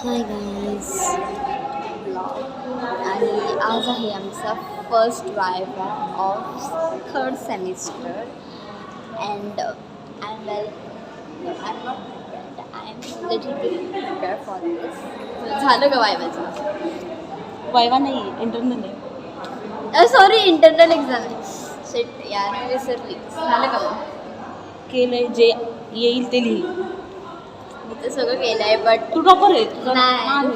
Hi guys आणि आज आहे आमचा first viva of third semester and I am well I am not prepared I am little prepare for this. झालं का वायवाचं? वायवा नाही इंटरनल आहे. सॉरी इंटरनल एक्झाम आहे. शिट यार मी विसरली. झालं का मग? केलंय जे येईल ते लिही. मी तर सगळं केलं आहे बट तू टॉपर आहे. नाही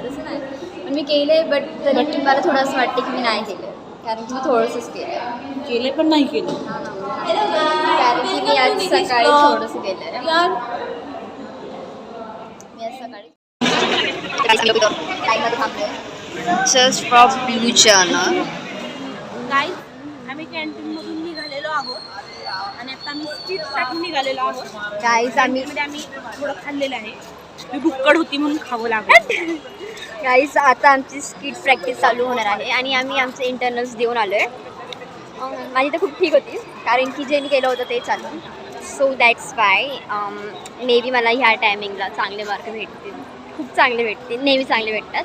तसं नाही पण मी केलं आहे बट तरी मला थोडं असं वाटतं की मी नाही केलं कारण की मी थोडंसंच केलं केलंय पण नाही केलं. कारण की मी आज सकाळी थोडंसं केलं आहे. यार मी आज सकाळी टाईममध्ये थांबले just for blue channel. Guys आम्ही कॅन्टीनमधून निघालेलो आहोत आणि आता आम्ही स्ट्रीटसाठी निघालेलो आहोत. गाईज आम्ही थोडं खाल्लेलं आहे. मी भुक्कड होती म्हणून खावं लागलं. गाईज आता आमची स्किट प्रॅक्टिस चालू होणार आहे आणि आम्ही आमचे इंटरनल्स देऊन आलो आहे. माझी तर खूप ठीक होती कारण की जे मी केलं होतं ते चालू. So that's why may be मला ह्या टायमिंगला चांगले मार्क भेटतील. खूप चांगले भेटतील, नेहमी चांगले भेटतात.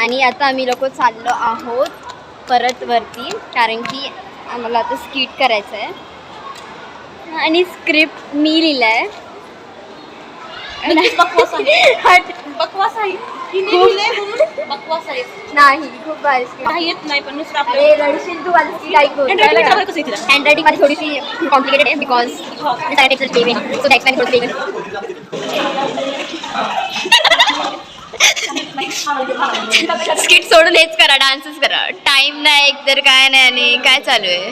आणि आता आम्ही लोक चाललो आहोत परत वरती कारण की आम्हाला आता स्किट करायचं आहे आणि स्क्रिप्ट मी लिहिलं आहे. बकवास आहे. बकवास आहे. बकवास आहे. नाही खूप भारी स्किट काही येत नाही पण नुसतं अरे रडशील तू माझं स्किट ऐकून. हँडरायटिंग माझी थोडीशी कॉम्प्लिकेटेड आहे बिकॉज सो दॅट्स वाय थोडं स्किट सोडून हेच करा, डान्सच करा. टाइम नाही एकतर काय नाही आणि काय चालू आहे.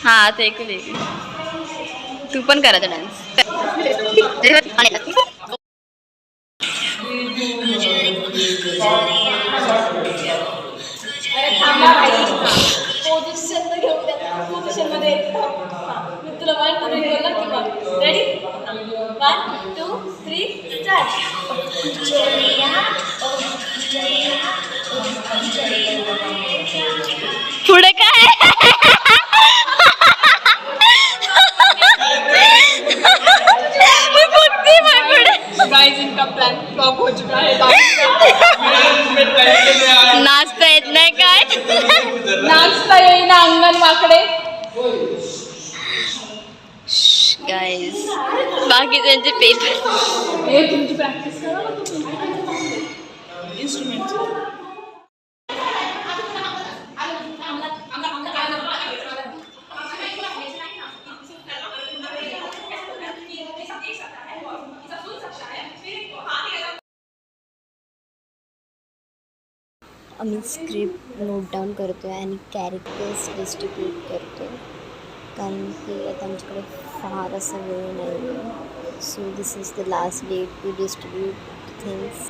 हां ते ऐकू दे. तू पण करायचा डान्स. पुढे काय नाचता येत नाही काय? नाचता येईना अंगण वाकडे. गाईज बाकी त्यांचे पेपर तुमची प्रॅक्टिस करा इन्स्ट्रुमेंट. आम्ही स्क्रिप्ट नोट डाऊन करतो आहे आणि कॅरेक्टर्स डिस्ट्रीब्यूट करतो कारण की आता आमच्याकडे फार असा वेळ नाही आहे. So this is the last date to distribute things.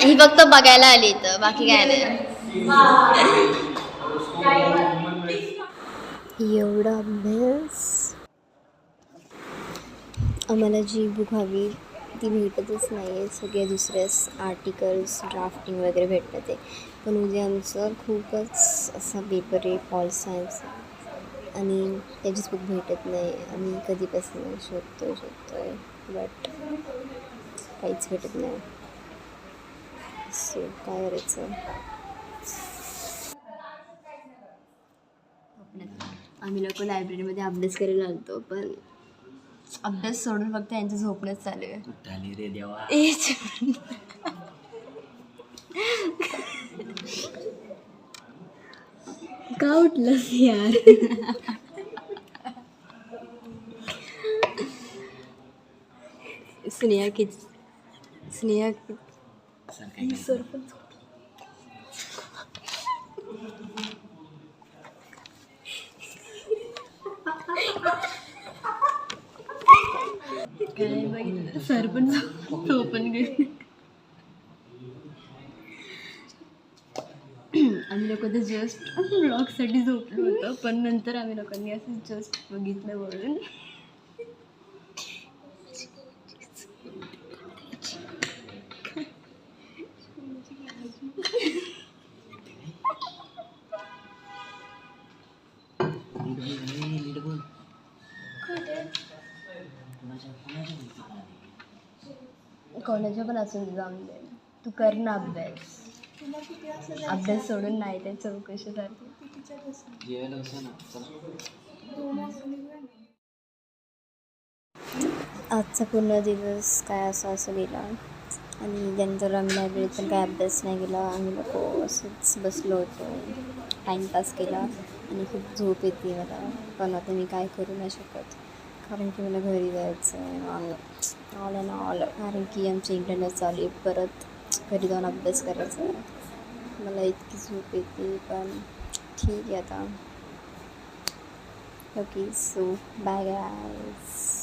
ही फक्त बघायला आली तर बाकी काय नाही. एवढा अभ्यास आम्हाला जी बुक हवी ती भेटतच नाही आहे. सगळे दुसऱ्याच आर्टिकल्स ड्राफ्टिंग वगैरे भेटतात आहे. पण उद्या आमचं खूपच असा पेपर आहे पॉल सायन्स आणि त्याचीच बुक भेटत नाही. आम्ही कधीपासून शोधतो आहे बट काहीच भेटत नाही. सो काय करायचं? आम्ही लोक लायब्ररीमध्ये अभ्यास करायला आलतो पण अभ्यास सोडून फक्त यांचं झोपणंच चालू आहे. का उठलंस यार? स्नेहा सरपंच काय बघितलं सरपंच झोपून गेले. आम्ही लोक तर जस्ट ब्लॉगसाठी झोपलो होतो पण नंतर आम्ही लोकांनी असं जस्ट बघितलं वळून. कोणाच्या पण असून जाऊन दे, तू कर ना अभ्यास. अभ्यास सोडून नाही ते चौकशीसाठी. आजचा पूर्ण दिवस काय असं गेला आणि त्यानंतर आम्ही लायब्ररीत पण काय अभ्यास नाही केला. आम्ही लोक असंच बसलो होतो, टाईमपास केला आणि खूप झोप येते मला. पण आता मी काय करू नाही शकत कारण की मला घरी जायचं आहे. ऑल कारण की आमचे इंटरनेट चालू आहे. परत घरी जाऊन अभ्यास करायचा आहे. मला इतकी झोप येते पण ठीक आहे आता. Okay, so bye guys.